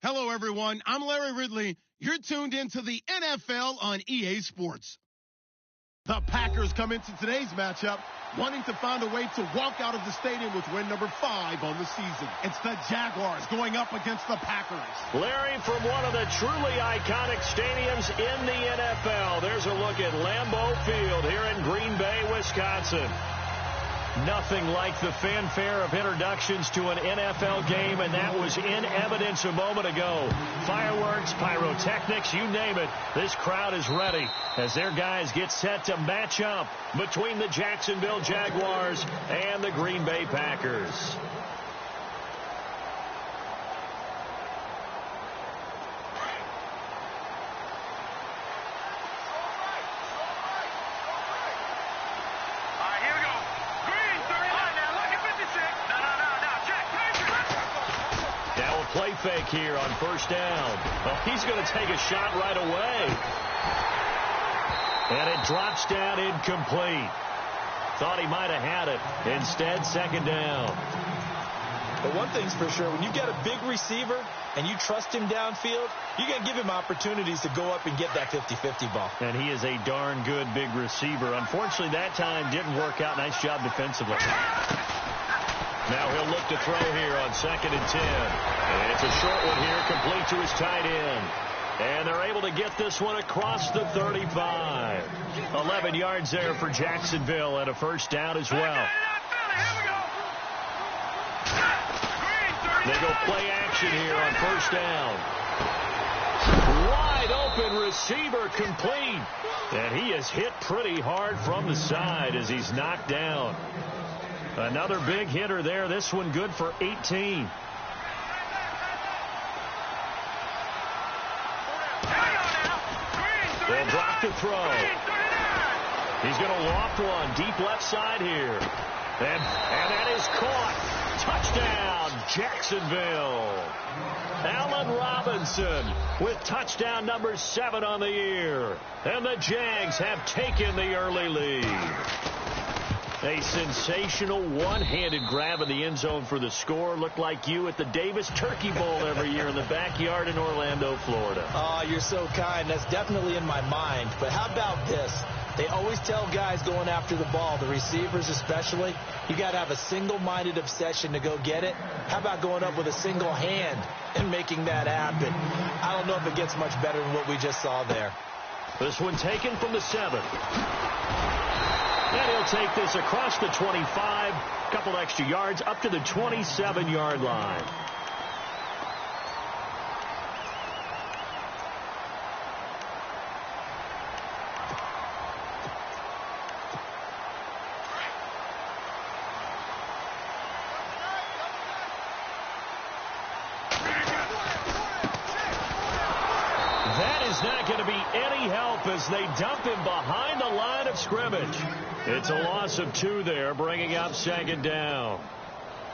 Hello, everyone. I'm Larry Ridley. You're tuned into the NFL on EA Sports. The Packers come into today's matchup wanting to find a way to walk out of the stadium with win number 5 on the season. It's the Jaguars going up against the Packers. Larry, from one of the truly iconic stadiums in the NFL, there's a look at Lambeau Field here in Green Bay, Wisconsin. Nothing like the fanfare of introductions to an NFL game, and that was in evidence a moment ago. Fireworks, pyrotechnics, you name it. This crowd is ready as their guys get set to match up between the Jacksonville Jaguars and the Green Bay Packers. Play fake here on first down. Well, he's going to take a shot right away. And it drops down incomplete. Thought he might have had it. Instead, second down. But one thing's for sure, when you get a big receiver and you trust him downfield, you're going to give him opportunities to go up and get that 50-50 ball. And he is a darn good big receiver. Unfortunately, that time didn't work out. Nice job defensively. Now he'll look to throw here on 2nd and 10. And it's a short one here, complete to his tight end. And they're able to get this one across the 35. 11 yards there for Jacksonville and a first down as well. They go play action here on first down. Wide open receiver complete. And he is hit pretty hard from the side as he's knocked down. Another big hitter there. This one good for 18. They'll drop the throw. He's going to loft one deep left side here. And that is caught. Touchdown, Jacksonville. Allen Robinson with touchdown number 7 on the year. And the Jags have taken the early lead. A sensational one-handed grab in the end zone for the score. Looked like you at the Davis Turkey Bowl every year in the backyard in Orlando, Florida. Oh, you're so kind. That's definitely in my mind. But how about this? They always tell guys going after the ball, the receivers especially, you got to have a single-minded obsession to go get it. How about going up with a single hand and making that happen? I don't know if it gets much better than what we just saw there. This one taken from the 7. And he'll take this across the 25, a couple extra yards, up to the 27-yard line. That is not going to be any help as they dump him behind the line of scrimmage. It's a loss of 2 there, bringing up 2nd down.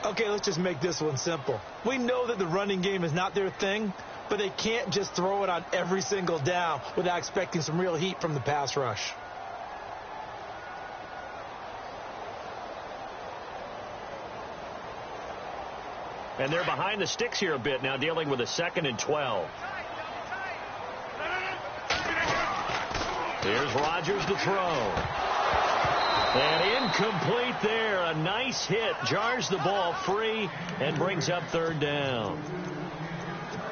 Okay, let's just make this one simple. We know that the running game is not their thing, but they can't just throw it on every single down without expecting some real heat from the pass rush. And they're behind the sticks here a bit now, dealing with a 2nd and 12. Here's Rodgers to throw. And incomplete there. A nice hit. Jars the ball free and brings up 3rd down.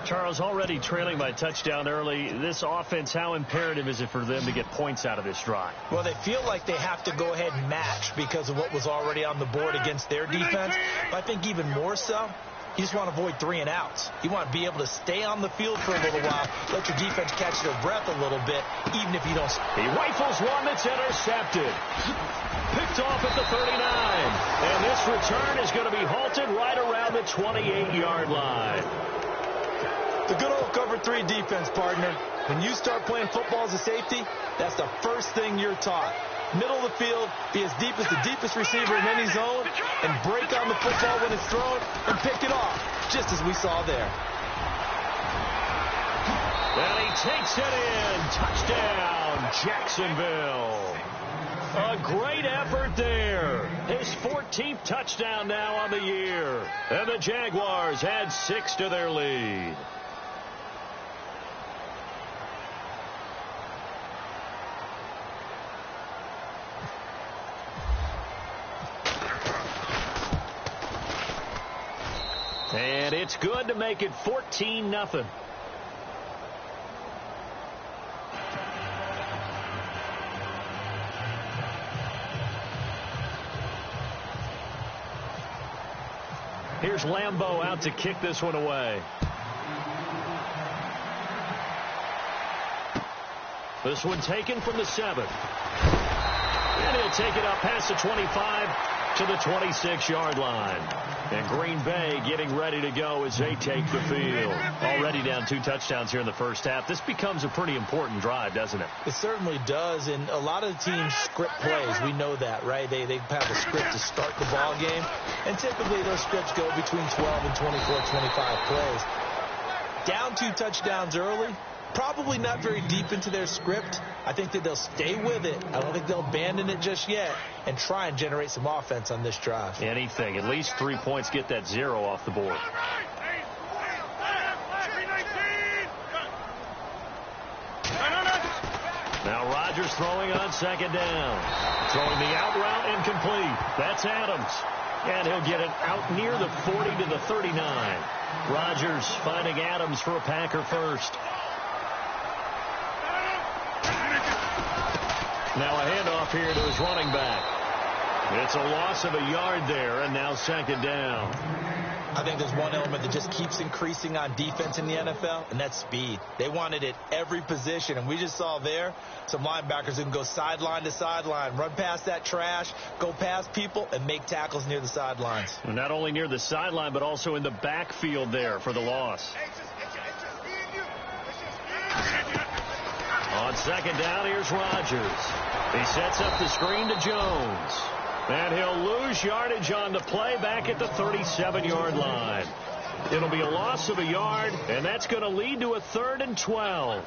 Charles, already trailing by touchdown early. This offense, how imperative is it for them to get points out of this drive? Well, they feel like they have to go ahead and match because of what was already on the board against their defense. But I think even more so, you just want to avoid 3 and outs. You want to be able to stay on the field for a little while, let your defense catch their breath a little bit, even if you don't. He rifles one that's intercepted. Picked off at the 39. And this return is going to be halted right around the 28-yard line. The good old cover 3 defense, partner. When you start playing football as a safety, that's the first thing you're taught. Middle of the field, be as deep as the deepest receiver in any zone, and break on the football when it's thrown and pick it off, just as we saw there. And he takes it in. Touchdown, Jacksonville. A great effort there. His 14th touchdown now on the year. And the Jaguars add 6 to their lead. And it's good to make it 14-0. Here's Lambeau out to kick this one away. This one taken from the 7. And he'll take it up past the 25 to the 26-yard line. And Green Bay getting ready to go as they take the field. Already down 2 touchdowns here in the first half. This becomes a pretty important drive, doesn't it? It certainly does, and a lot of the teams script plays. We know that, right? They have a script to start the ball game, and typically those scripts go between 12 and 24, 25 plays. Down 2 touchdowns early, probably not very deep into their script. I think that they'll stay with it. I don't think they'll abandon it just yet and try and generate some offense on this drive. Anything. At least 3 points, get that 0 off the board. Now Rodgers throwing on second down. Throwing the out route incomplete. That's Adams. And he'll get it out near the 40 to the 39. Rodgers finding Adams for a Packer first. Now a handoff here to his running back. It's a loss of a yard there, and now second down. I think there's one element that just keeps increasing on defense in the NFL, and that's speed. They want it at every position, and we just saw there some linebackers who can go sideline to sideline, run past that trash, go past people, and make tackles near the sidelines. And not only near the sideline, but also in the backfield there for the loss. On second down, here's Rodgers. He sets up the screen to Jones. And he'll lose yardage on the play back at the 37-yard line. It'll be a loss of a yard, and that's going to lead to a 3rd and 12.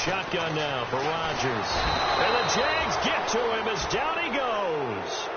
Shotgun now for Rodgers. And the Jags get to him as down he goes.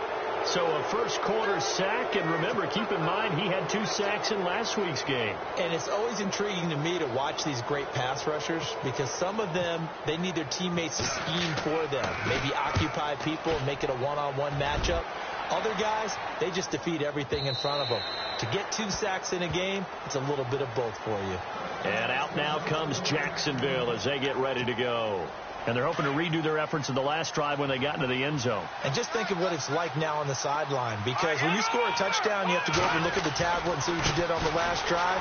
So a first quarter sack, and remember, keep in mind, he had 2 sacks in last week's game. And it's always intriguing to me to watch these great pass rushers because some of them, they need their teammates to scheme for them. Maybe occupy people and make it a one-on-one matchup. Other guys, they just defeat everything in front of them. To get 2 sacks in a game, it's a little bit of both for you. And out now comes Jacksonville as they get ready to go. And they're hoping to redo their efforts in the last drive when they got into the end zone. And just think of what it's like now on the sideline, because when you score a touchdown, you have to go over and look at the tablet and see what you did on the last drive.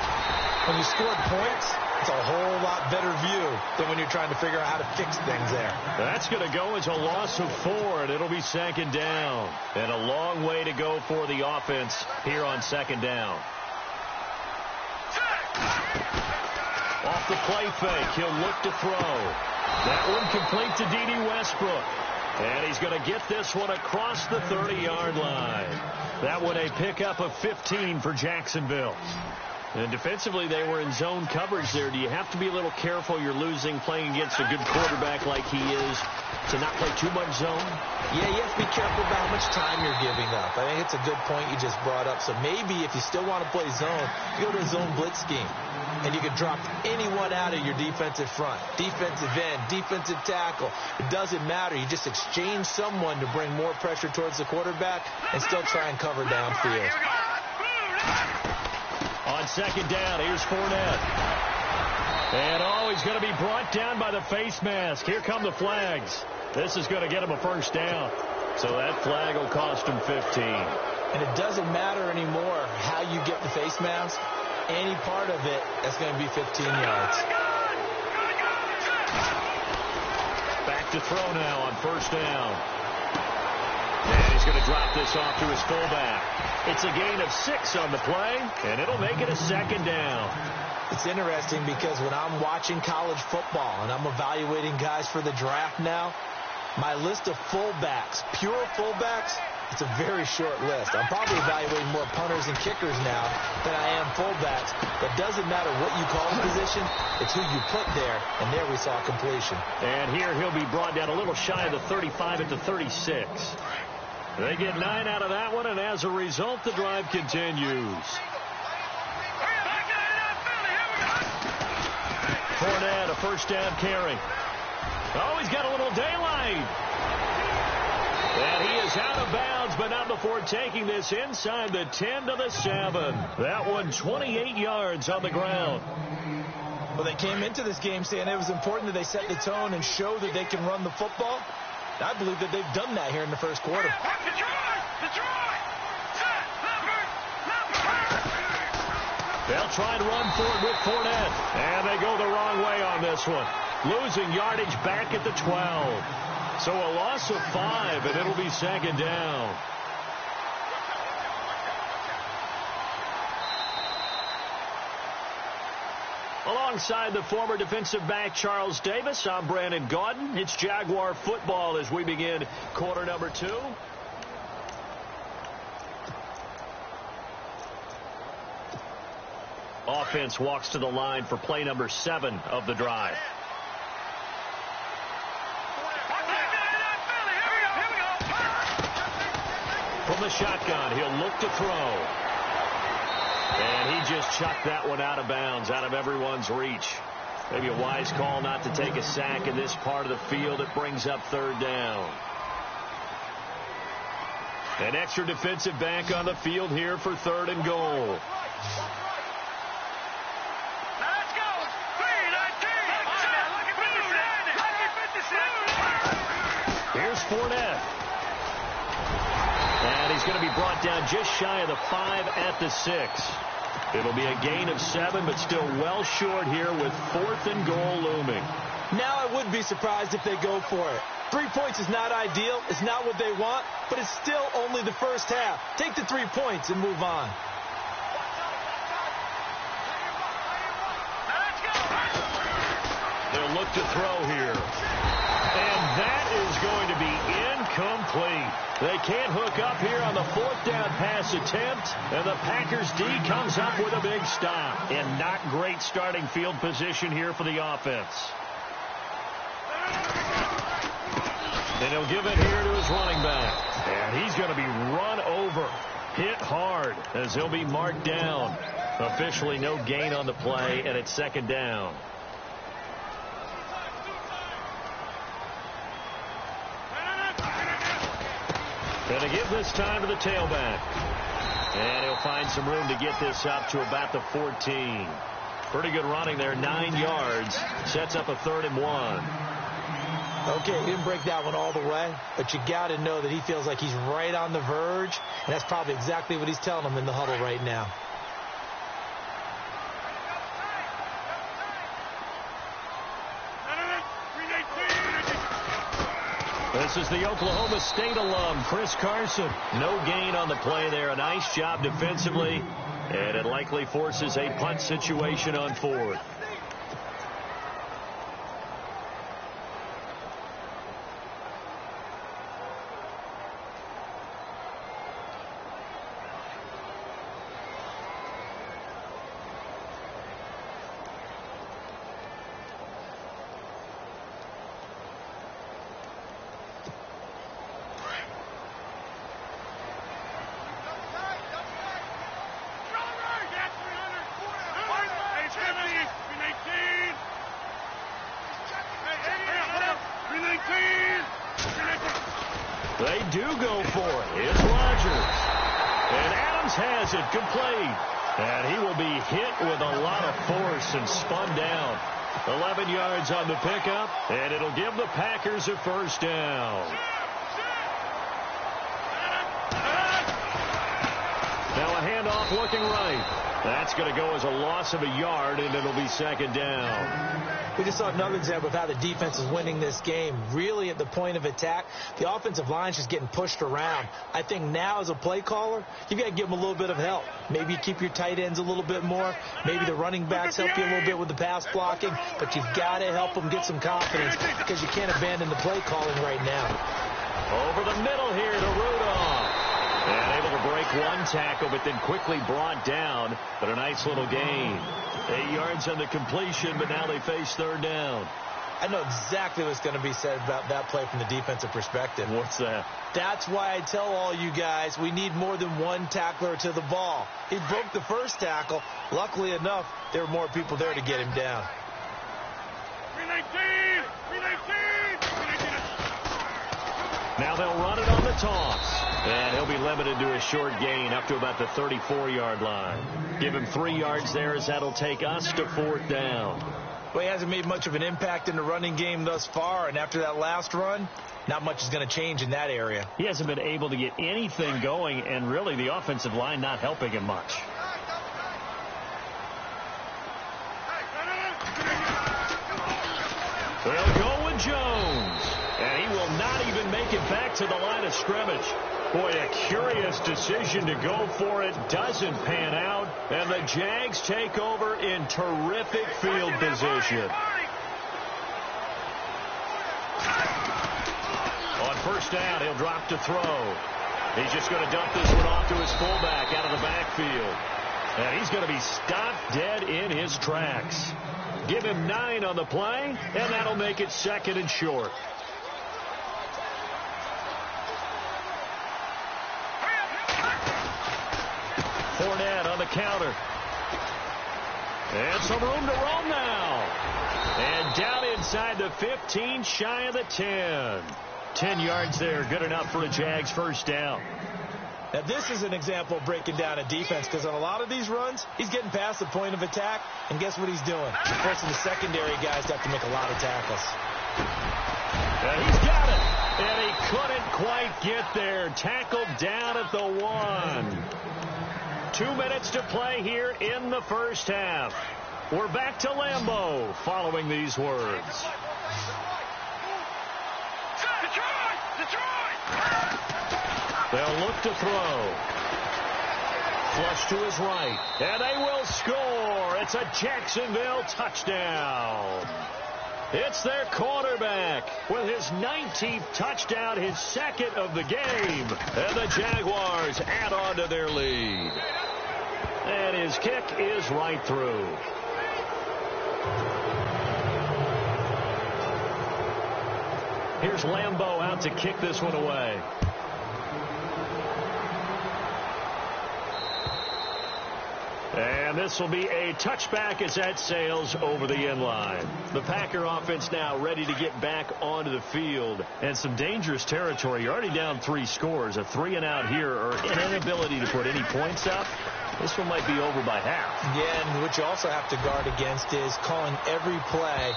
When you scored points, it's a whole lot better view than when you're trying to figure out how to fix things there. That's going to go as a loss of 4, and it'll be second down. And a long way to go for the offense here on second down. Off the play fake, he'll look to throw. That one complete to D.D. Westbrook. And he's going to get this one across the 30-yard line. That one a pickup of 15 for Jacksonville. And defensively, they were in zone coverage there. Do you have to be a little careful? You're losing, playing against a good quarterback like he is, to not play too much zone? Yeah, you have to be careful about how much time you're giving up. I think it's a good point you just brought up. So maybe if you still want to play zone, you go to a zone blitz scheme. And you can drop anyone out of your defensive front. Defensive end, defensive tackle. It doesn't matter. You just exchange someone to bring more pressure towards the quarterback and still try and cover downfield. On second down, here's Fournette. And he's going to be brought down by the face mask. Here come the flags. This is going to get him a first down. So that flag will cost him 15. And it doesn't matter anymore how you get the face mask. Any part of it, that's going to be 15 yards. Back to throw now on first down. And he's going to drop this off to his fullback. It's a gain of 6 on the play, and it'll make it a second down. It's interesting because when I'm watching college football and I'm evaluating guys for the draft now, my list of fullbacks, pure fullbacks, it's a very short list. I'm probably evaluating more punters and kickers now than I am fullbacks It doesn't matter what you call the position, it's who you put there, and there we saw completion. And here he'll be brought down a little shy of the 35 at the 36. They get 9 out of that one, and as a result, the drive continues. Fournette, a first down carry. Oh, he's got a little daylight. And he is out of bounds, but not before taking this inside the 10 to the 7. That one 28 yards on the ground. Well, they came into this game saying it was important that they set the tone and show that they can run the football. I believe that they've done that here in the first quarter. They'll try and run for it with Fournette. And they go the wrong way on this one. Losing yardage back at the 12. So a loss of 5, and it'll be second down. Alongside the former defensive back Charles Davis, I'm Brandon Gaudin. It's Jaguar football as we begin quarter number 2. Offense walks to the line for play number 7 of the drive. From the shotgun, he'll look to throw. And he just chucked that one out of bounds, out of everyone's reach. Maybe a wise call not to take a sack in this part of the field. It brings up third down. An extra defensive back on the field here for third and goal. Here's Fournette. And he's going to be brought down just shy of the 5 at the 6. It'll be a gain of 7, but still well short here with 4th and goal looming. Now I would be surprised if they go for it. 3 points is not ideal. It's not what they want, but it's still only the first half. Take the 3 points and move on. They'll look to throw here. And that is going to be incomplete. They can't hook up here on the 4th down pass attempt, and the Packers D comes up with a big stop. And not great starting field position here for the offense. And he'll give it here to his running back. And he's going to be run over, hit hard, as he'll be marked down. Officially no gain on the play, and it's second down. Going to give this time to the tailback. And he'll find some room to get this up to about the 14. Pretty good running there, 9 yards. Sets up a 3rd and 1. Okay, he didn't break that one all the way, but you got to know that he feels like he's right on the verge, and that's probably exactly what he's telling them in the huddle right now. This is the Oklahoma State alum, Chris Carson. No gain on the play there. A nice job defensively, and it likely forces a punt situation on 4th. They do go for it. It's Rodgers. And Adams has it complete. And he will be hit with a lot of force and spun down. 11 yards on the pickup, and it'll give the Packers a first down. Now a handoff looking right. That's going to go as a loss of a yard, and it'll be second down. We just saw another example of how the defense is winning this game. Really at the point of attack, the offensive line's just getting pushed around. I think now as a play caller, you got to give them a little bit of help. Maybe you keep your tight ends a little bit more. Maybe the running backs help you a little bit with the pass blocking. But you've got to help them get some confidence because you can't abandon the play calling right now. Over the middle here to Rudolph. And able to break one tackle, but then quickly brought down. But a nice little gain. 8 yards on the completion, but now they face third down. I know exactly what's going to be said about that play from the defensive perspective. What's that? That's why I tell all you guys we need more than one tackler to the ball. He broke the first tackle. Luckily enough, there were more people there to get him down. 319! 319! Now they'll run it on the toss. And he'll be limited to a short gain up to about the 34-yard line. Give him 3 yards there as that'll take us to fourth down. Well, he hasn't made much of an impact in the running game thus far, and after that last run, not much is going to change in that area. He hasn't been able to get anything going, and really the offensive line not helping him much. They'll go with Jones, and he will not even make it back to the line of scrimmage. Boy, a curious decision to go for it. Doesn't pan out, and the Jags take over in terrific field position. On first down, he'll drop to throw. He's just going to dump this one off to his fullback out of the backfield. And he's going to be stopped dead in his tracks. Give him 9 on the play, and that'll make it second and short. Fournette on the counter. And some room to roam now. And down inside the 15, shy of the 10. 10 yards there, good enough for a Jags first down. Now, this is an example of breaking down a defense, because on a lot of these runs, he's getting past the point of attack, and guess what he's doing? Forcing the secondary guys to have to make a lot of tackles. And he's got it. And he couldn't quite get there. Tackled down at the 1. 2 minutes to play here in the first half. We're back to Lambeau following these words. They'll look to throw. Flush to his right. And they will score. It's a Jacksonville touchdown. It's their quarterback with his 19th touchdown, his second of the game. And the Jaguars add on to their lead. And his kick is right through. Here's Lambeau out to kick this one away. And this will be a touchback as that sails over the end line. The Packer offense now ready to get back onto the field. And some dangerous territory. You're already down 3 scores. A 3-and-out here, or an inability to put any points up. This one might be over by half. Yeah, and what you also have to guard against is calling every play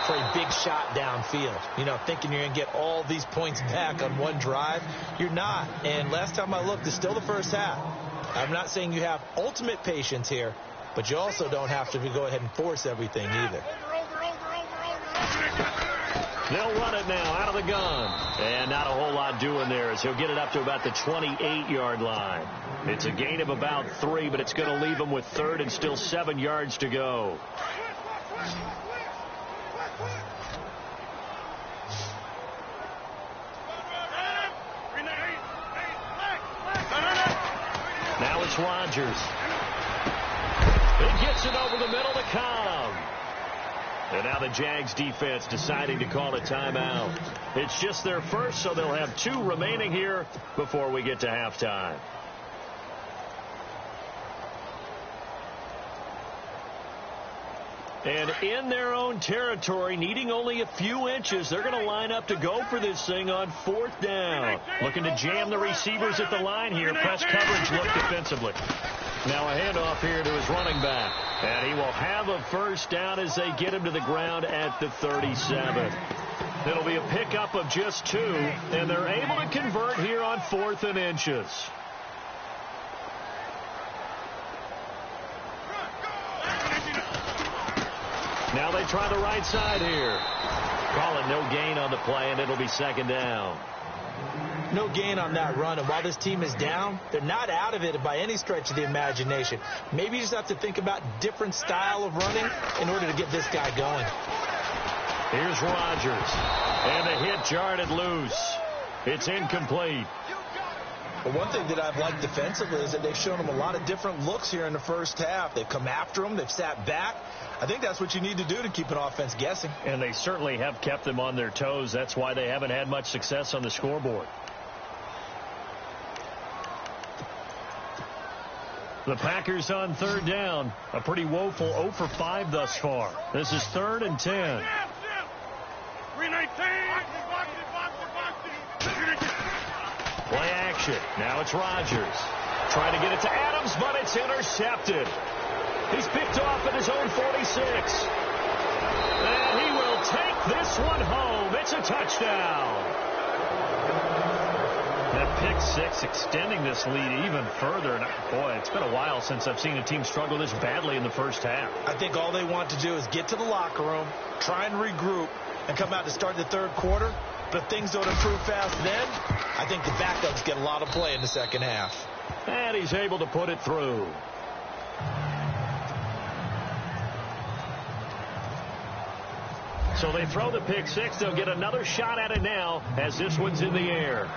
for a big shot downfield. You know, thinking you're going to get all these points back on one drive. You're not. And last time I looked, it's still the first half. I'm not saying you have ultimate patience here, but you also don't have to go ahead and force everything either. They'll run it now out of the gun. And not a whole lot doing there as he'll get it up to about the 28-yard line. It's a gain of about 3, but it's going to leave him with third and still 7 yards to go. Now it's Rodgers. He gets it over the middle to Cobb. And now the Jags defense deciding to call a timeout. It's just their first, so they'll have 2 remaining here before we get to halftime. And in their own territory, needing only a few inches, they're going to line up to go for this thing on fourth down. Looking to jam the receivers at the line here. Press coverage look defensively. Now a handoff here to his running back. And he will have a first down as they get him to the ground at the 37. It'll be a pickup of just 2, and they're able to convert here on 4th and inches. Now they try the right side here. Call it no gain on the play, and it'll be second down. No gain on that run, and while this team is down, they're not out of it by any stretch of the imagination. Maybe you just have to think about different style of running in order to get this guy going. Here's Rodgers, and the hit jarred it loose. It's incomplete. But one thing that I've liked defensively is that they've shown them a lot of different looks here in the first half. They've come after them. They've sat back. I think that's what you need to do to keep an offense guessing. And they certainly have kept them on their toes. That's why they haven't had much success on the scoreboard. The Packers on third down. A pretty woeful 0 for 5 thus far. This is 3rd and 10. Play action. Now it's Rodgers. Trying to get it to Adams, but it's intercepted. He's picked off at his own 46. And he will take this one home. It's a touchdown. That pick six extending this lead even further. And boy, it's been a while since I've seen a team struggle this badly in the first half. I think all they want to do is get to the locker room, try and regroup, and come out to start the third quarter. But if things don't improve fast then, I think the backups get a lot of play in the second half. And he's able to put it through. So they throw the pick six. They'll get another shot at it now as this one's in the air.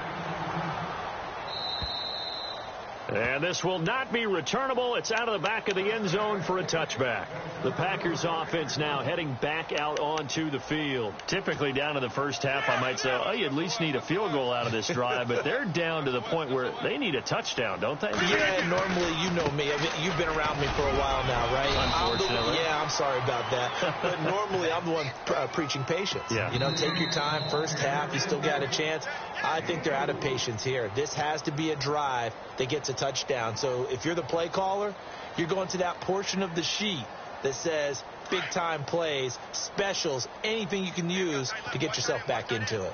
And this will not be returnable. It's out of the back of the end zone for a touchback. The Packers offense now heading back out onto the field. Typically down in the first half, I might say, oh, you at least need a field goal out of this drive. But they're down to the point where they need a touchdown, don't they? Yeah, normally, you know me. I mean, you've been around me for a while now, right? Unfortunately. I'm sorry about that. But normally, I'm the one preaching patience. Yeah. You know, take your time. First half, you still got a chance. I think they're out of patience here. This has to be a drive that gets a touchdown. So if you're the play caller, you're going to that portion of the sheet that says big-time plays, specials, anything you can use to get yourself back into it.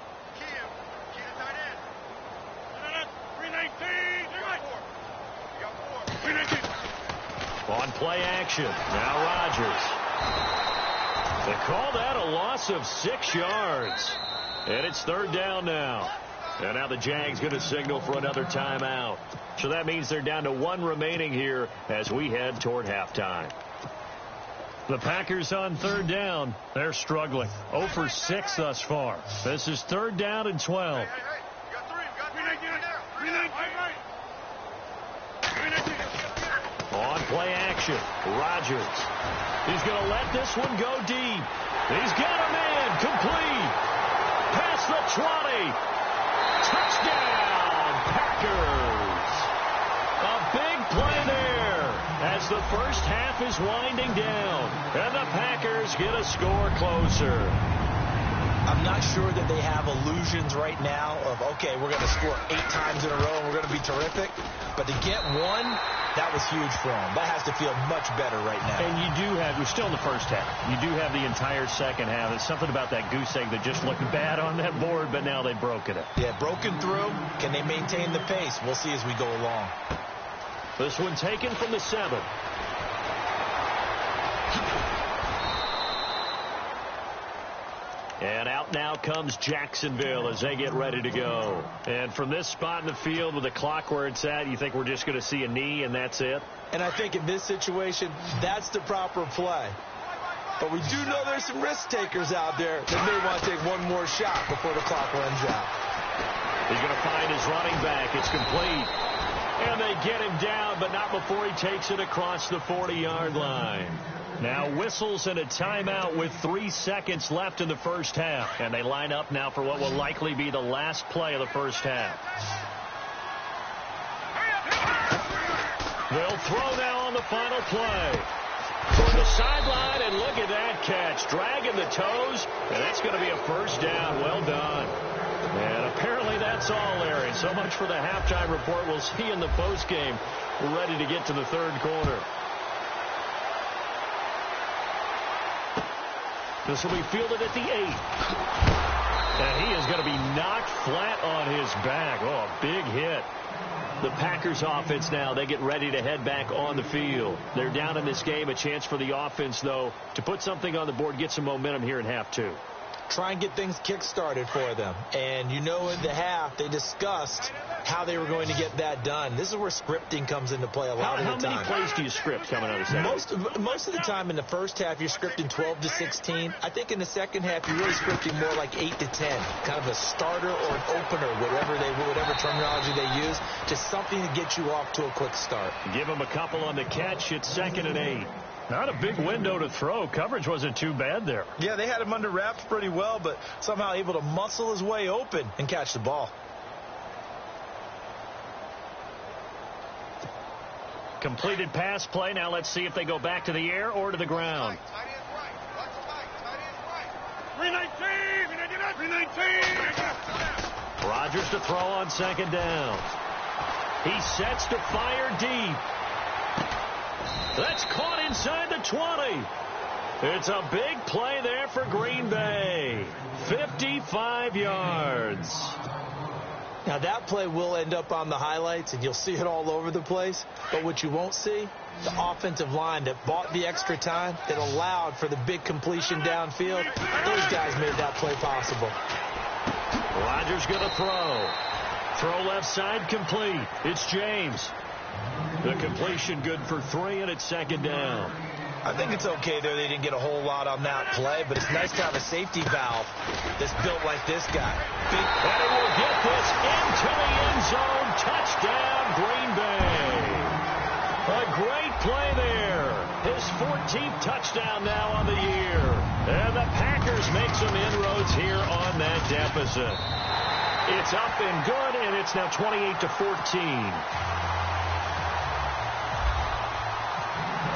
On play action. Now Rodgers. They call that a loss of 6 yards. And it's third down now. And now the Jags going to signal for another timeout. So that means they're down to 1 remaining here as we head toward halftime. The Packers on third down. They're struggling. 0 for 6 thus far. This is third down and 12. On play action. Rodgers. He's going to let this one go deep. He's got a man. Complete. Past the 20. Touchdown, Packers. A big play there as the first half is winding down. And the Packers get a score closer. I'm not sure that they have illusions right now of, okay, we're going to score 8 times in a row and we're going to be terrific. But to get one, that was huge for them. That has to feel much better right now. And you do have, we're still in the first half. You do have the entire second half. There's something about that goose egg that just looked bad on that board, but now they've broken it. Yeah, broken through. Can they maintain the pace? We'll see as we go along. This one taken from the 7. And out now comes Jacksonville as they get ready to go. And from this spot in the field with the clock where it's at, you think we're just going to see a knee and that's it? And I think in this situation, that's the proper play. But we do know there's some risk takers out there that may want to take one more shot before the clock runs out. He's going to find his running back. It's complete. And they get him down, but not before he takes it across the 40-yard line. Now whistles and a timeout with 3 seconds left in the first half. And they line up now for what will likely be the last play of the first half. They'll throw now on the final play. Toward the sideline, and look at that catch. Dragging the toes, and that's going to be a first down. Well done. And apparently that's all, Larry. So much for the halftime report. We'll see in the postgame. We're ready to get to the third quarter. This will be fielded at the 8. And he is going to be knocked flat on his back. Oh, a big hit. The Packers offense now, they get ready to head back on the field. They're down in this game. A chance for the offense, though, to put something on the board, get some momentum here in half 2. try and get things kick-started for them. And in the half, they discussed how they were going to get that done. This is where scripting comes into play a lot of the time. How many plays do you script coming out of the second? Most of the time in the first half, you're scripting 12 to 16. I think in the second half, you're really scripting more like 8 to 10. Kind of a starter or an opener, whatever terminology they use, just something to get you off to a quick start. Give them a couple on the catch. It's 2nd and 8. Not a big window to throw. Coverage wasn't too bad there. Yeah, they had him under wraps pretty well, but somehow able to muscle his way open and catch the ball. Completed pass play. Now let's see if they go back to the air or to the ground. 319. Rodgers to throw on 2nd down. He sets to fire deep. That's caught inside the 20. It's a big play there for Green Bay. 55 yards. Now, that play will end up on the highlights, and you'll see it all over the place. But what you won't see, the offensive line that bought the extra time, that allowed for the big completion downfield, those guys made that play possible. Rodgers going to throw. Throw left side complete. It's James. The completion good for 3, and it's 2nd down. I think it's okay there. They didn't get a whole lot on that play, but it's nice to have a safety valve that's built like this guy. And he will get this into the end zone. Touchdown, Green Bay. A great play there. His 14th touchdown now on the year. And the Packers make some inroads here on that deficit. It's up and good, and it's now 28-14.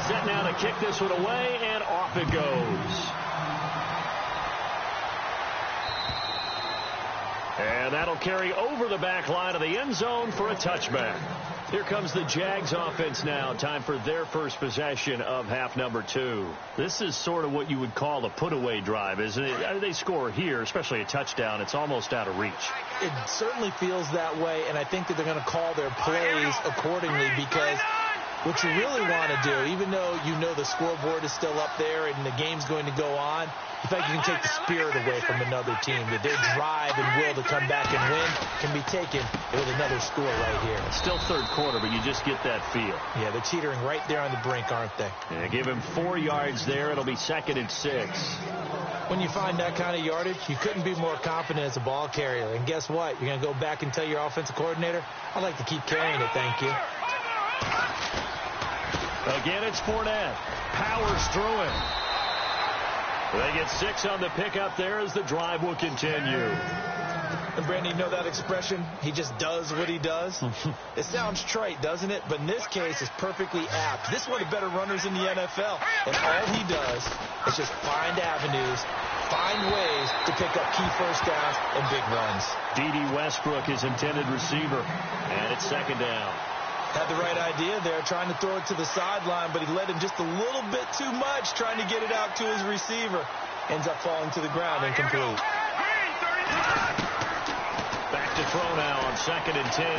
Set now to kick this one away, and off it goes. And that'll carry over the back line of the end zone for a touchback. Here comes the Jags offense now. Time for their first possession of half number 2. This is sort of what you would call a put-away drive, isn't it? They score here, especially a touchdown. It's almost out of reach. It certainly feels that way, and I think that they're going to call their plays accordingly because what you really want to do, even though you know the scoreboard is still up there and the game's going to go on, in fact, you can take the spirit away from another team. That their drive and will to come back and win can be taken with another score right here. It's still 3rd quarter, but you just get that feel. Yeah, they're teetering right there on the brink, aren't they? Yeah, give him 4 yards there. It'll be 2nd and 6. When you find that kind of yardage, you couldn't be more confident as a ball carrier. And guess what? You're going to go back and tell your offensive coordinator, I'd like to keep carrying it, thank you. Again, it's Fournette. Powers through it. They get 6 on the pickup there as the drive will continue. And Brandon, you know that expression? He just does what he does? It sounds trite, doesn't it? But in this case, it's perfectly apt. This is one of the better runners in the NFL. And all he does is just find avenues, find ways to pick up key first downs and big runs. D.D. Westbrook, his intended receiver. And it's 2nd down. Had the right idea there, trying to throw it to the sideline, but he led him just a little bit too much, trying to get it out to his receiver. Ends up falling to the ground incomplete. Back to throw now on 2nd and 10.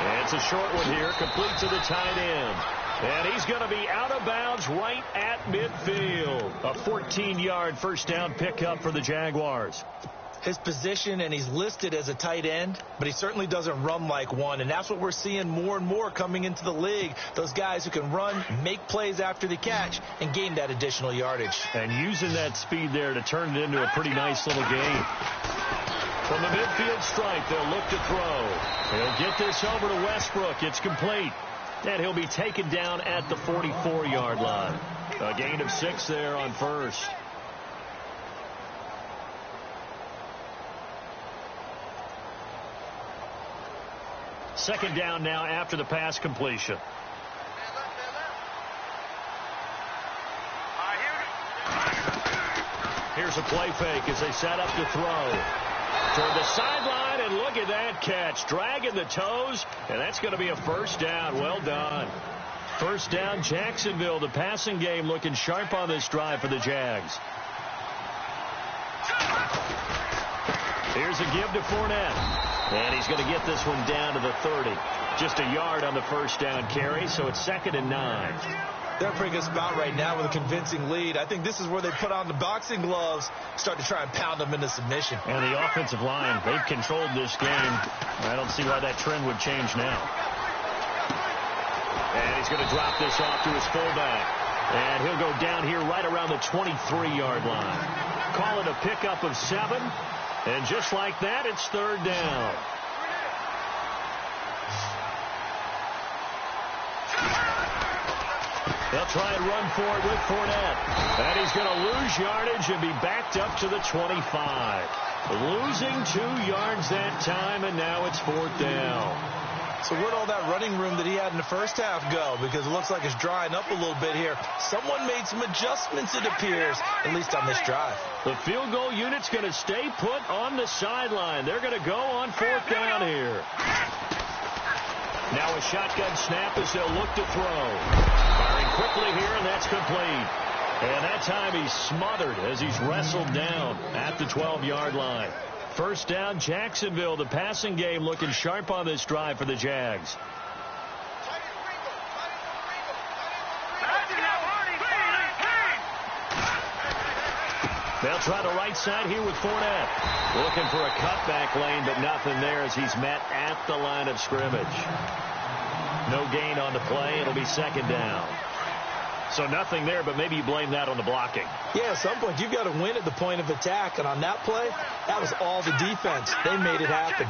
And it's a short one here, complete to the tight end. And he's going to be out of bounds right at midfield. A 14-yard first down pickup for the Jaguars. His position, and he's listed as a tight end, but he certainly doesn't run like one, and that's what we're seeing more and more coming into the league. Those guys who can run, make plays after the catch, and gain that additional yardage. And using that speed there to turn it into a pretty nice little game. From the midfield stripe, they'll look to throw. He'll get this over to Westbrook. It's complete. And he'll be taken down at the 44-yard line. A gain of 6 there on first. Second down now after the pass completion. Here's a play fake as they set up to throw. Toward the sideline, and look at that catch. Dragging the toes, and that's going to be a first down. Well done. First down, Jacksonville. The passing game looking sharp on this drive for the Jags. Here's a give to Fournette. And he's going to get this one down to the 30. Just a yard on the first down carry, so it's 2nd and 9. They're in a pretty good spot right now with a convincing lead. I think this is where they put on the boxing gloves, start to try and pound them into submission. And the offensive line, they've controlled this game. I don't see why that trend would change now. And he's going to drop this off to his fullback. And he'll go down here right around the 23-yard line. Call it a pickup of 7. And just like that, it's third down. They'll try and run for it with Fournette. And he's going to lose yardage and be backed up to the 25. Losing 2 yards that time, and now it's fourth down. So where'd all that running room that he had in the first half go? Because it looks like it's drying up a little bit here. Someone made some adjustments, it appears, at least on this drive. The field goal unit's going to stay put on the sideline. They're going to go on fourth down here. Now a shotgun snap as they'll look to throw. Firing quickly here, and that's complete. And that time he's smothered as he's wrestled down at the 12-yard line. First down, Jacksonville. The passing game looking sharp on this drive for the Jags. They'll try the right side here with Fournette. Looking for a cutback lane, but nothing there as he's met at the line of scrimmage. No gain on the play. It'll be second down. So nothing there, but maybe you blame that on the blocking. Yeah, at some point you've got to win at the point of attack, and on that play, that was all the defense. They made it happen.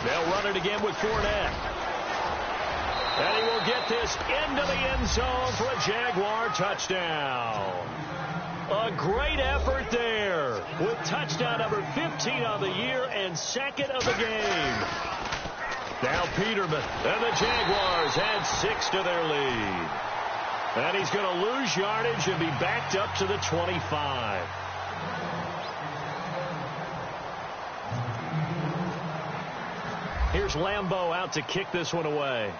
They'll run it again with Fournette. And he will get this into the end zone for a Jaguar touchdown. A great effort there with touchdown number 15 on the year and second of the game. Now Peterman, and the Jaguars add 6 to their lead. And he's going to lose yardage and be backed up to the 25. Here's Lambeau out to kick this one away.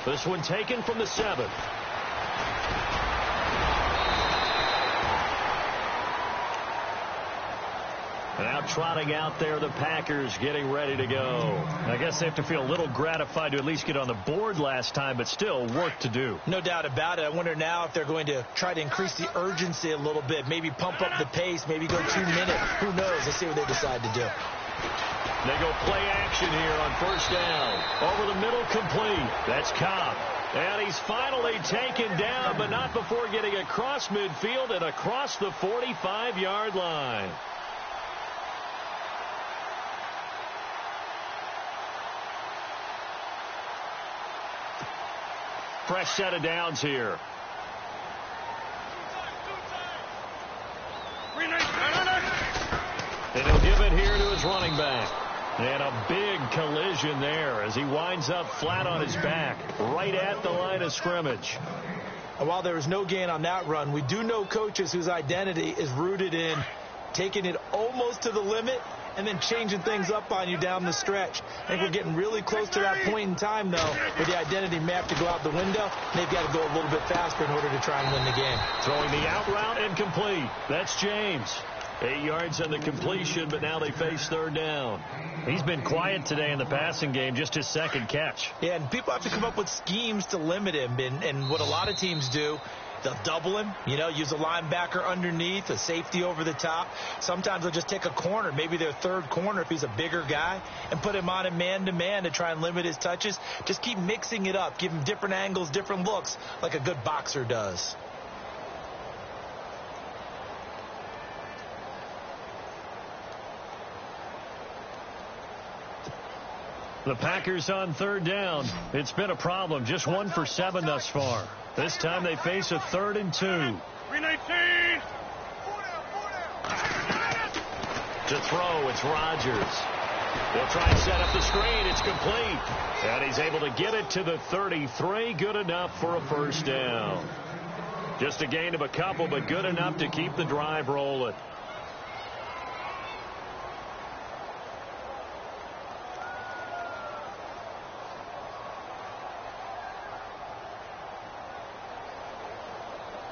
This one taken from the 7. Now trotting out there, the Packers getting ready to go. I guess they have to feel a little gratified to at least get on the board last time, but still work to do. No doubt about it. I wonder now if they're going to try to increase the urgency a little bit, maybe pump up the pace, maybe go 2 minutes. Who knows? Let's see what they decide to do. They go play action here on first down. Over the middle, complete. That's Cobb. And he's finally taken down, but not before getting across midfield and across the 45-yard line. Fresh set of downs here. And he'll give it here to his running back. And a big collision there as he winds up flat on his back, right at the line of scrimmage. And while there was no gain on that run, we do know coaches whose identity is rooted in taking it almost to the limit and then changing things up on you down the stretch. I think we're getting really close to that point in time, though, where the identity may have to go out the window. They've got to go a little bit faster in order to try and win the game. Throwing the out route and complete. That's James. 8 yards on the completion, but now they face third down. He's been quiet today in the passing game, just his second catch. Yeah, and people have to come up with schemes to limit him, and what a lot of teams do, they'll double him, use a linebacker underneath, a safety over the top. Sometimes they'll just take a corner, maybe their third corner if he's a bigger guy, and put him on a man-to-man to try and limit his touches. Just keep mixing it up, give him different angles, different looks, like a good boxer does. The Packers on third down. It's been a problem. Just 1 for 7 thus far. This time they face a 3rd and 2. 319. To throw, it's Rodgers. They'll try and set up the screen. It's complete. And he's able to get it to the 33. Good enough for a first down. Just a gain of a couple, but good enough to keep the drive rolling.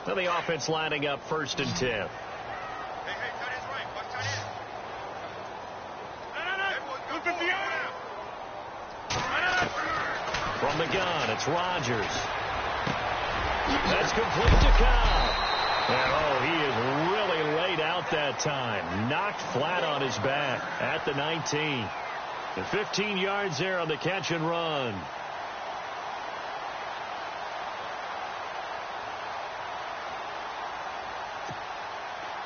So the offense lining up 1st and 10. Hey, tight end's right. Watch tight end. No. 150 out. From the gun, it's Rodgers. That's complete to Cobb. And, he is really laid out that time. Knocked flat on his back at the 19. And 15 yards there on the catch and run.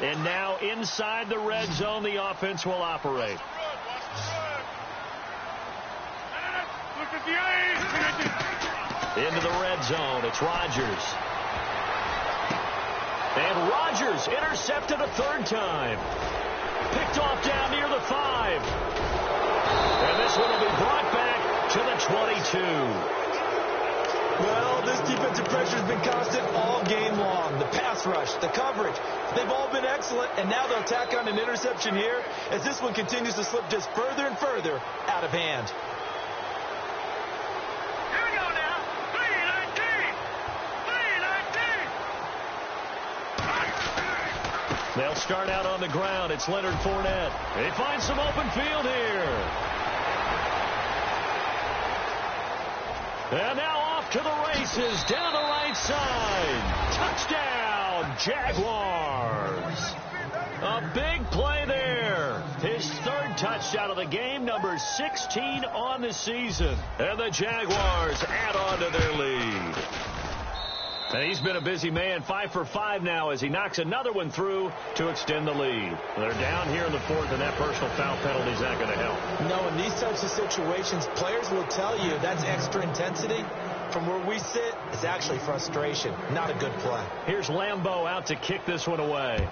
And now inside the red zone, the offense will operate. Into the red zone, it's Rodgers. And Rodgers intercepted a third time. Picked off down near the 5. And this one will be brought back to the 22. Well, this defensive pressure has been constant all game long. The pass rush, the coverage, they've all been excellent, and now they'll tack on an interception here as this one continues to slip just further and further out of hand. Here we go now. 3-19. They'll start out on the ground. It's Leonard Fournette. They find some open field here. And now off to the races down the right side. Touchdown, Jaguars. A big play there. His third touchdown of the game, number 16 on the season. And the Jaguars add on to their lead. And he's been a busy man, 5 for 5 now as he knocks another one through to extend the lead. They're down here in the fourth, and that personal foul penalty is not going to help. No, in these types of situations, players will tell you that's extra intensity. From where we sit, it's actually frustration. Not a good play. Here's Lambeau out to kick this one away.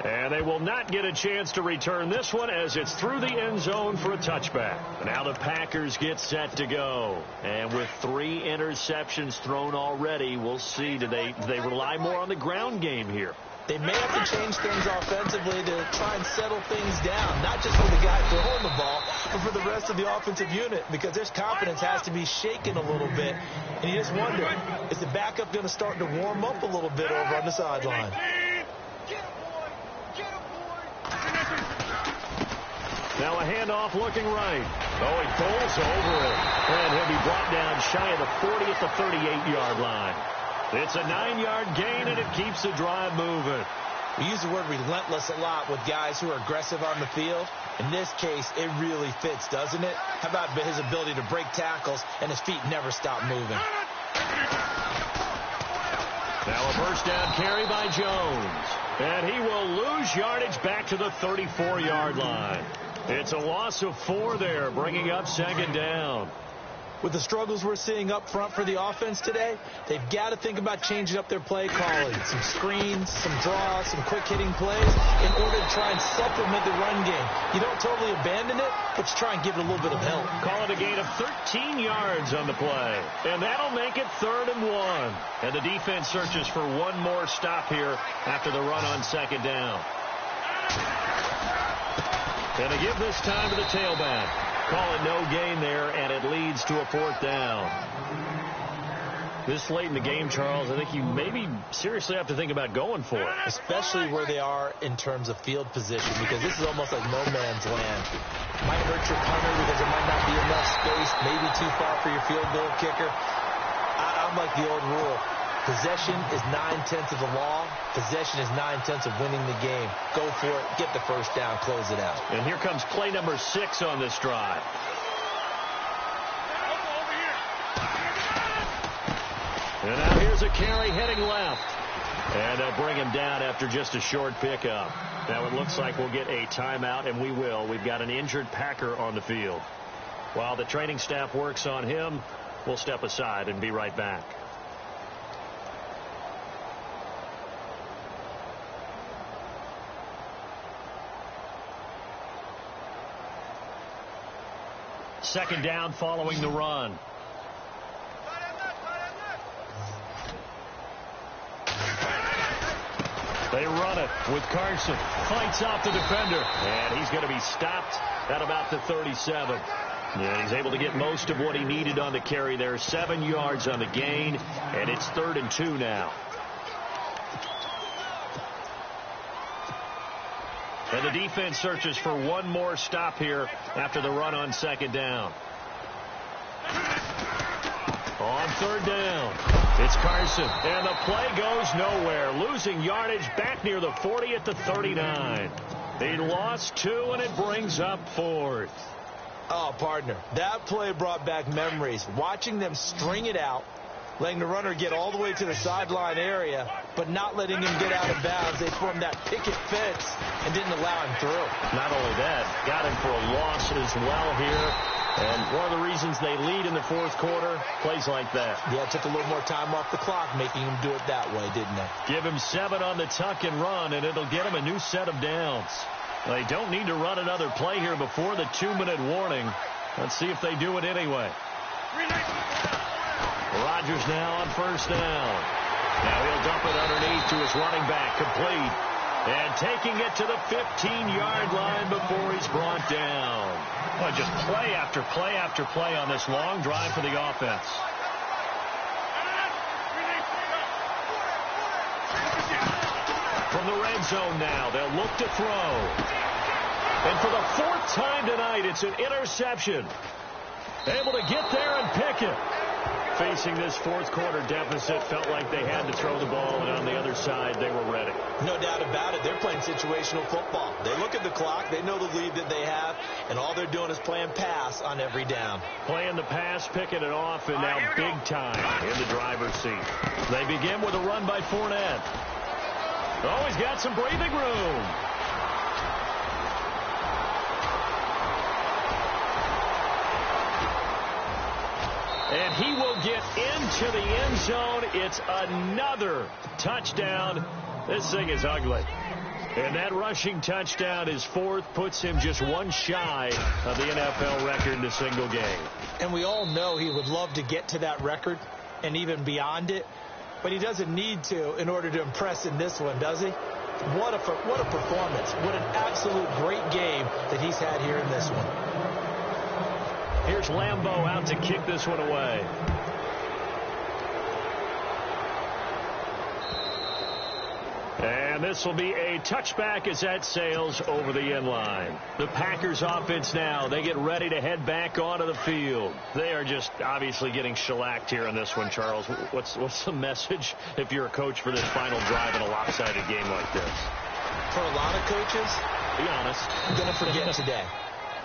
And they will not get a chance to return this one as it's through the end zone for a touchback. Now the Packers get set to go. And with 3 interceptions thrown already, we'll see. Do they rely more on the ground game here? They may have to change things offensively to try and settle things down, not just for the guy throwing the ball, but for the rest of the offensive unit, because their confidence has to be shaken a little bit. And you just wonder, is the backup going to start to warm up a little bit over on the sideline? Now a handoff looking right. Oh, he bowls over it. And he'll be brought down shy of the 40 at the 38-yard line. It's a 9-yard gain, and it keeps the drive moving. We use the word relentless a lot with guys who are aggressive on the field. In this case, it really fits, doesn't it? How about his ability to break tackles, and his feet never stop moving? Now a first down carry by Jones. And he will lose yardage back to the 34-yard line. It's a loss of 4 there, bringing up second down. With the struggles we're seeing up front for the offense today, they've got to think about changing up their play calling. Some screens, some draws, some quick-hitting plays in order to try and supplement the run game. You don't totally abandon it, but you try and give it a little bit of help. Call it a gain of 13 yards on the play. And that'll make it 3rd and 1. And the defense searches for one more stop here after the run on second down. And they give this time to the tailback. Call it no gain there, and it leads to a 4th down. This late in the game, Charles, I think you maybe seriously have to think about going for it. Especially where they are in terms of field position, because this is almost like no man's land. Might hurt your punter because there might not be enough space, maybe too far for your field goal kicker. I'm like the old rule. Possession is 9/10 of the law. Possession is 9/10 of winning the game. Go for it. Get the first down. Close it out. And here comes play number 6 on this drive. And now here's a carry heading left. And they'll bring him down after just a short pickup. Now it looks like we'll get a timeout, and we will. We've got an injured Packer on the field. While the training staff works on him, we'll step aside and be right back. Second down following the run. They run it with Carson. Fights off the defender. And he's going to be stopped at about the 37. Yeah, he's able to get most of what he needed on the carry there. 7 yards on the gain. And it's 3rd and 2 now. And the defense searches for one more stop here after the run on second down. On third down, it's Carson, and the play goes nowhere, losing yardage back near the 40 at the 39. He lost 2, and it brings up 4th. Oh, partner, that play brought back memories. Watching them string it out, letting the runner get all the way to the sideline area, but not letting him get out of bounds. They formed that picket fence and didn't allow him through. Not only that, got him for a loss as well here. And one of the reasons they lead in the fourth quarter, plays like that. Yeah, it took a little more time off the clock, making him do it that way, didn't it? Give him 7 on the tuck and run, and it'll get him a new set of downs. They don't need to run another play here before the 2-minute warning. Let's see if they do it anyway. Rodgers now on first down. Now he'll dump it underneath to his running back, complete. And taking it to the 15-yard line before he's brought down. Well, just play after play after play on this long drive for the offense. From the red zone now, they'll look to throw. And for the 4th time tonight, it's an interception. Able to get there and pick it. Facing this fourth quarter deficit, felt like they had to throw the ball, and on the other side, they were ready. No doubt about it. They're playing situational football. They look at the clock. They know the lead that they have, and all they're doing is playing pass on every down. Playing the pass, picking it off, and now big time in the driver's seat. They begin with a run by Fournette. Oh, he's got some breathing room. And he will get into the end zone. It's another touchdown. This thing is ugly. And that rushing touchdown is 4th, puts him just 1 shy of the NFL record in a single game. And we all know he would love to get to that record and even beyond it. But he doesn't need to in order to impress in this one, does he? What a performance. What an absolute great game that he's had here in this one. Here's Lambeau out to kick this one away. And this will be a touchback as that sails over the end line. The Packers offense now, they get ready to head back onto the field. They are just obviously getting shellacked here in this one, Charles. What's the message if you're a coach for this final drive in a lopsided game like this? For a lot of coaches, be honest, I'm going to forget today.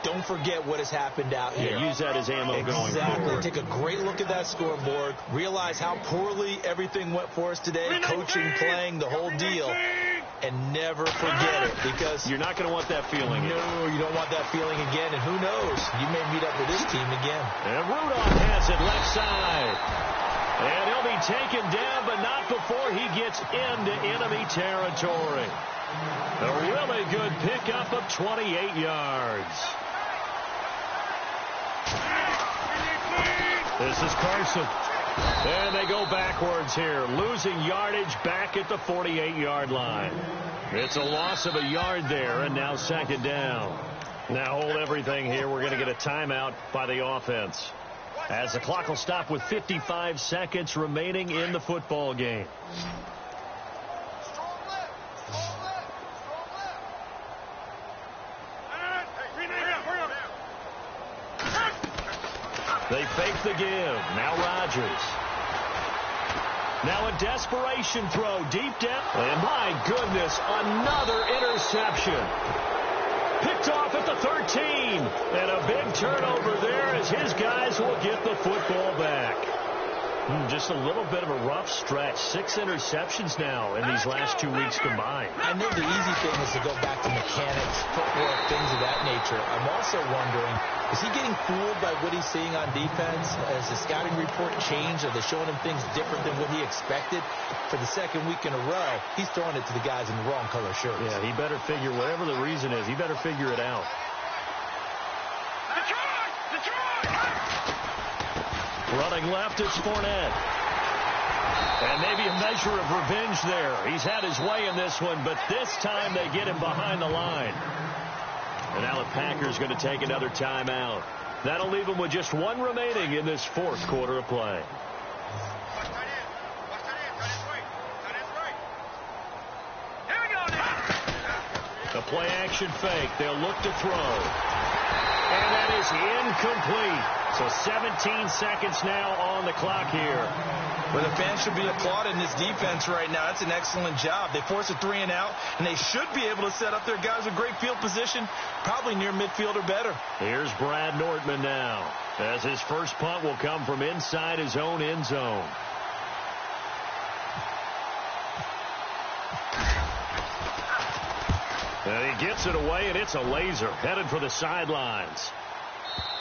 Don't forget what has happened out here. Yeah, use that as ammo going forward. Take a great look at that scoreboard. Realize how poorly everything went for us today. Coaching, playing, the whole deal. And never forget it, because you're not going to want that feeling. No, you don't want that feeling again. And who knows? You may meet up with this team again. And Rudolph has it left side. And he'll be taken down, but not before he gets into enemy territory. A really good pickup of 28 yards. This is Carson. And they go backwards here, losing yardage back at the 48-yard line. It's a loss of a yard there, and now second down. Now hold everything here. We're going to get a timeout by the offense, as the clock will stop with 55 seconds remaining in the football game. They fake the give. Now Rodgers. Now a desperation throw deep down. And my goodness, another interception. Picked off at the 13. And a big turnover there as his guys will get the football back. Just a little bit of a rough stretch. 6 interceptions now in these last 2 weeks combined. I know the easy thing is to go back to mechanics, footwork, things of that nature. I'm also wondering, is he getting fooled by what he's seeing on defense? Has the scouting report changed? Are they showing him things different than what he expected? For the second week in a row, he's throwing it to the guys in the wrong color shirts. Yeah, he better figure, whatever the reason is, he better figure it out. Running left, it's Fournette. And maybe a measure of revenge there. He's had his way in this one, but this time they get him behind the line. And now the Packers going to take another timeout. That'll leave them with just 1 remaining in this fourth quarter of play. A play-action fake. They'll look to throw. And that is incomplete. So 17 seconds now on the clock here. Well, the fans should be applauding this defense right now. That's an excellent job. They force a 3-and-out, and they should be able to set up their guys with great field position, probably near midfield or better. Here's Brad Nortman now, as his first punt will come from inside his own end zone. And he gets it away, and it's a laser headed for the sidelines.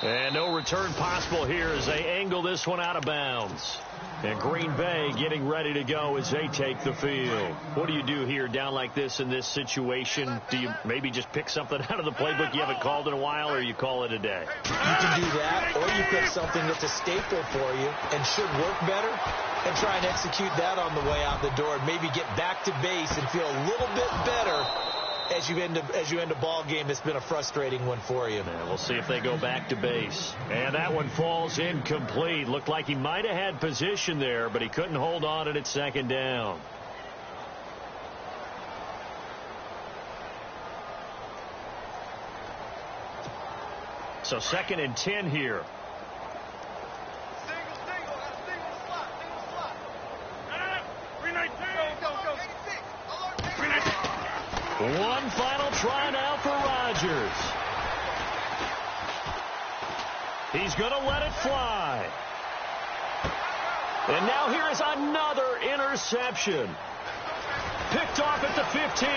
And no return possible here as they angle this one out of bounds. And Green Bay getting ready to go as they take the field. What do you do here down like this in this situation? Do you maybe just pick something out of the playbook you haven't called in a while, or you call it a day? You can do that, or you pick something that's a staple for you and should work better and try and execute that on the way out the door and maybe get back to base and feel a little bit better as you end a ball game that's been a frustrating one for you. Yeah, we'll see if they go back to base. And that one falls incomplete. Looked like he might have had position there, but he couldn't hold on at its second down. So 2nd and 10 here. One final try now for Rodgers. He's going to let it fly. And now here is another interception. Picked off at the 15.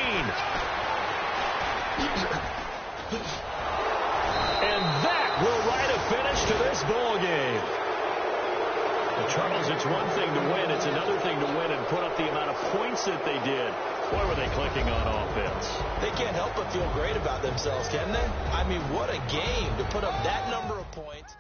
And that will write a finish to this ball game. Charles, it's one thing to win. It's another thing to win and put up the amount of points that they did. Boy, were they clicking on offense. They can't help but feel great about themselves, can they? I mean, what a game to put up that number of points.